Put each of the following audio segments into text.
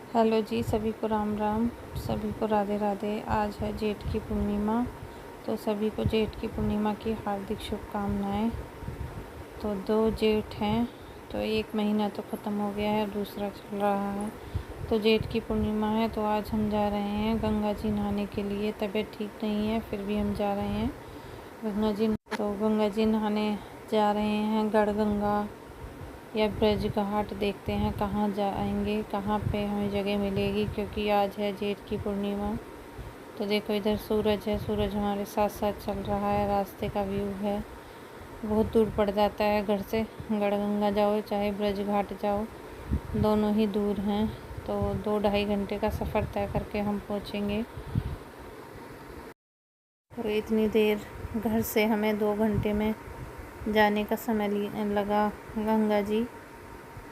Hello जी, सभी को राम राम, सभी को राधे राधे। आज है जेठ की पूर्णिमा, तो सभी को जेठ की पूर्णिमा की हार्दिक शुभकामनाएं। तो 2 जेठ हैं, तो एक महीना तो ख़त्म हो गया है, दूसरा चल रहा है। तो जेठ की पूर्णिमा है, तो आज हम जा रहे हैं गंगा जी नहाने के लिए। तबीयत ठीक नहीं है, फिर भी हम जा रहे हैं गंगा जी। तो गंगा जी नहाने जा रहे हैं गढ़गंगा या ब्रज घाट। देखते हैं कहाँ जाएंगे, कहाँ पे हमें जगह मिलेगी, क्योंकि आज है जेठ की पूर्णिमा। तो देखो इधर सूरज है, सूरज हमारे साथ साथ चल रहा है। रास्ते का व्यू है, बहुत दूर पड़ जाता है घर से। गढ़गंगा जाओ चाहे ब्रज घाट जाओ, दोनों ही दूर हैं। तो 2-2.5 घंटे का सफ़र तय करके हम पहुँचेंगे। तो इतनी देर घर से हमें 2 घंटे में जाने का समय लगा गंगा जी।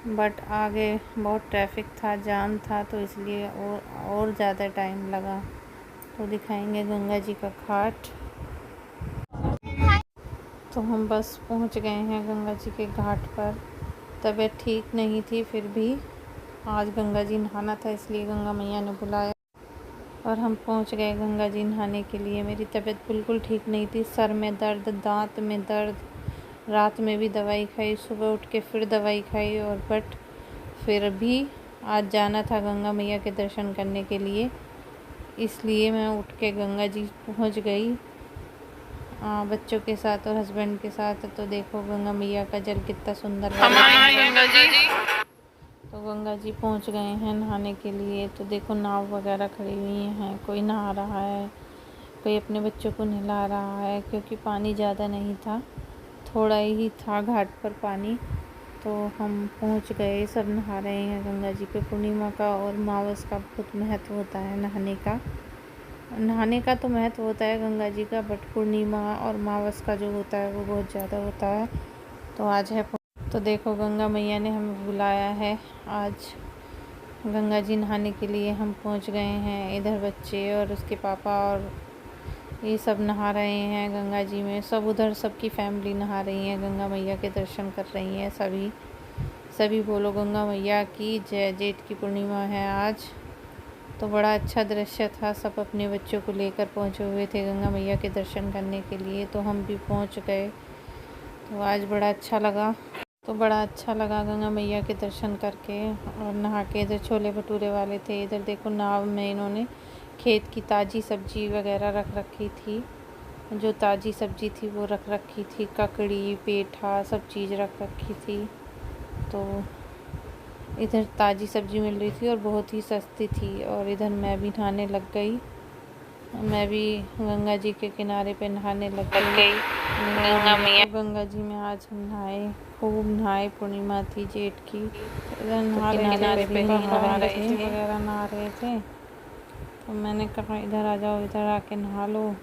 बट आगे बहुत ट्रैफिक था, जाम था, तो इसलिए और ज़्यादा टाइम लगा। तो दिखाएंगे गंगा जी का घाट। तो हम बस पहुंच गए हैं गंगा जी के घाट पर। तबीयत ठीक नहीं थी, फिर भी आज गंगा जी नहाना था, इसलिए गंगा मैया ने बुलाया और हम पहुंच गए गंगा जी नहाने के लिए। मेरी तबीयत बिल्कुल ठीक नहीं थी, सर में दर्द, दांत में दर्द, रात में भी दवाई खाई, सुबह उठ के फिर दवाई खाई, और बट फिर भी आज जाना था गंगा मैया के दर्शन करने के लिए, इसलिए मैं उठ के गंगा जी पहुंच गई बच्चों के साथ और हस्बैंड के साथ। तो देखो गंगा मैया का जल कितना सुंदर है। तो गंगा जी पहुंच गए हैं नहाने के लिए। तो देखो नाव वगैरह खड़ी हुई हैं, कोई नहा रहा है, कोई अपने बच्चों को नहला रहा है, क्योंकि पानी ज़्यादा नहीं था, थोड़ा ही था घाट पर पानी। तो हम पहुंच गए, सब नहा रहे हैं गंगा जी पे। पूर्णिमा का और मावस का बहुत महत्व होता है नहाने का तो महत्व होता है गंगा जी का, बट पूर्णिमा और मावस का जो होता है वो बहुत ज़्यादा होता है। तो आज है। तो देखो गंगा मैया ने हमें बुलाया है आज गंगा जी नहाने के लिए। हम पहुंच गए हैं। इधर बच्चे और उसके पापा और ये सब नहा रहे हैं गंगा जी में। सब उधर सबकी फैमिली नहा रही है, गंगा मैया के दर्शन कर रही हैं सभी बोलो गंगा मैया की जय। जेठ की पूर्णिमा है आज, तो बड़ा अच्छा दृश्य था। सब अपने बच्चों को लेकर पहुंचे हुए थे गंगा मैया के दर्शन करने के लिए, तो हम भी पहुंच गए। तो आज बड़ा अच्छा लगा गंगा मैया के दर्शन करके और नहा के। इधर छोले भटूरे वाले थे, इधर देखो नाव में इन्होंने खेत की ताज़ी सब्जी वगैरह रख रखी थी, जो ताज़ी सब्जी थी वो रख रखी थी, ककड़ी, पेठा, सब चीज़ रख रखी थी। तो इधर ताज़ी सब्जी मिल रही थी और बहुत ही सस्ती थी। और इधर मैं भी नहाने लग गई, मैं भी गंगा जी के किनारे पे नहाने लग गई। गंगा जी में आज हम नहाए, खूब नहाए। पूर्णिमा थी जेठ की। इधर किनारे पे नहा रहे थे। तो मैंने कहा इधर आ जाओ, इधर आके नहा लो।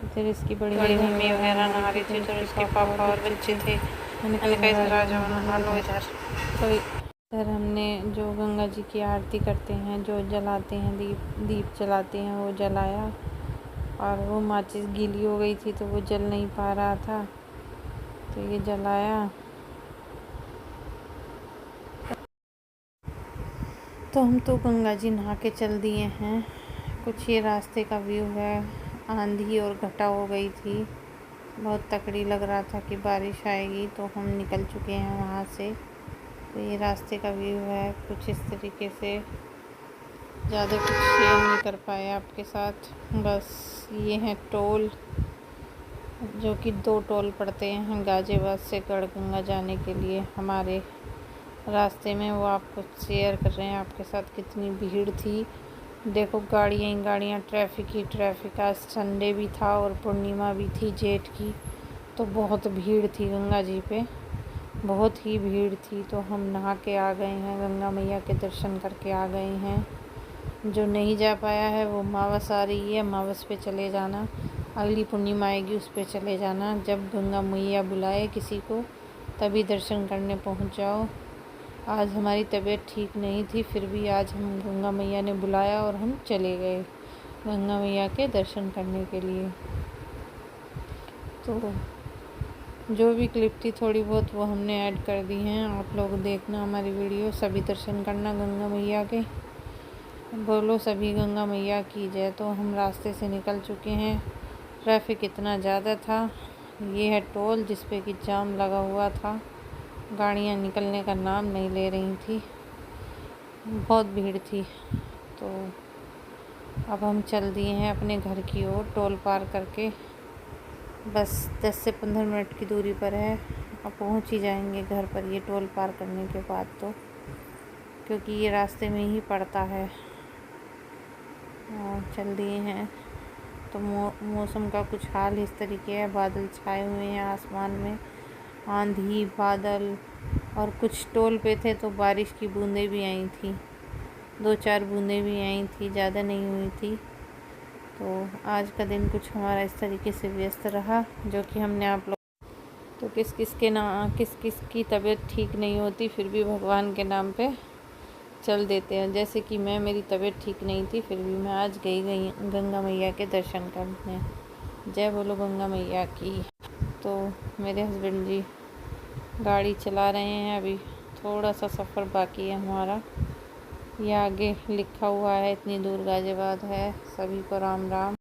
इधर इसकी बड़ी मम्मी वगैरह नहा रही थी, तो उसके पापा और बच्चे थे। मैंने कहा इधर आ जाओ, नहा लो इधर। तो इधर हमने जो गंगा जी की आरती करते हैं, जो जलाते हैं, दीप जलाते हैं, वो जलाया। और वो माचिस गीली हो गई थी, तो वो जल नहीं पा रहा था, तो ये जलाया। तो हम तो गंगा जी नहा के चल दिए हैं। कुछ ये रास्ते का व्यू है। आंधी और घटा हो गई थी, बहुत तकड़ी लग रहा था कि बारिश आएगी, तो हम निकल चुके हैं वहाँ से। तो ये रास्ते का व्यू है कुछ इस तरीके से। ज़्यादा कुछ शेयर नहीं कर पाए आपके साथ। बस ये हैं टोल, जो कि 2 टोल पड़ते हैं गाज़ियाबाद से गढ़गंगा जाने के लिए हमारे रास्ते में, वो आपको शेयर कर रहे हैं आपके साथ। कितनी भीड़ थी, देखो गाड़ियाँ ही गाड़ियाँ, ट्रैफिक ही ट्रैफिक। आज संडे भी था और पूर्णिमा भी थी जेठ की, तो बहुत भीड़ थी गंगा जी पे, बहुत ही भीड़ थी। तो हम नहा के आ गए हैं, गंगा मैया के दर्शन करके आ गए हैं। जो नहीं जा पाया है वो मावस आ रही है, मावस पे चले जाना, अगली पूर्णिमा आएगी उस पे चले जाना। जब गंगा मैया बुलाए किसी को तभी दर्शन करने पहुंच जाओ। आज हमारी तबीयत ठीक नहीं थी, फिर भी आज हम गंगा मैया ने बुलाया और हम चले गए गंगा मैया के दर्शन करने के लिए। तो जो भी क्लिप थी थोड़ी बहुत वो हमने ऐड कर दी हैं, आप लोग देखना हमारी वीडियो, सभी दर्शन करना गंगा मैया के। बोलो सभी गंगा मैया की जय। तो हम रास्ते से निकल चुके हैं। ट्रैफिक इतना ज़्यादा था। ये है टोल जिस पे कि जाम लगा हुआ था, गाड़ियाँ निकलने का नाम नहीं ले रही थी, बहुत भीड़ थी। तो अब हम चल दिए हैं अपने घर की ओर टोल पार करके। बस 10 से 15 मिनट की दूरी पर है। अब पहुंच ही जाएंगे घर पर ये टोल पार करने के बाद, तो क्योंकि ये रास्ते में ही पड़ता है। और चल दिए हैं। तो मौसम का कुछ हाल इस तरीके है, बादल छाए हुए हैं आसमान में, आंधी बादल, और कुछ टोल पे थे तो बारिश की बूंदें भी आई थी, 2-4 बूंदें भी आई थी, ज़्यादा नहीं हुई थी। तो आज का दिन कुछ हमारा इस तरीके से व्यस्त रहा, जो कि हमने आप लोग तो किस किस की तबीयत ठीक नहीं होती फिर भी भगवान के नाम पे चल देते हैं। जैसे कि मेरी तबीयत ठीक नहीं थी, फिर भी मैं आज गई गंगा मैया के दर्शन करने। जय बोलो गंगा मैया की। तो मेरे हस्बैंड जी गाड़ी चला रहे हैं। अभी थोड़ा सा सफ़र बाकी है हमारा। ये आगे लिखा हुआ है, इतनी दूर गाज़ियाबाद है। सभी को राम राम।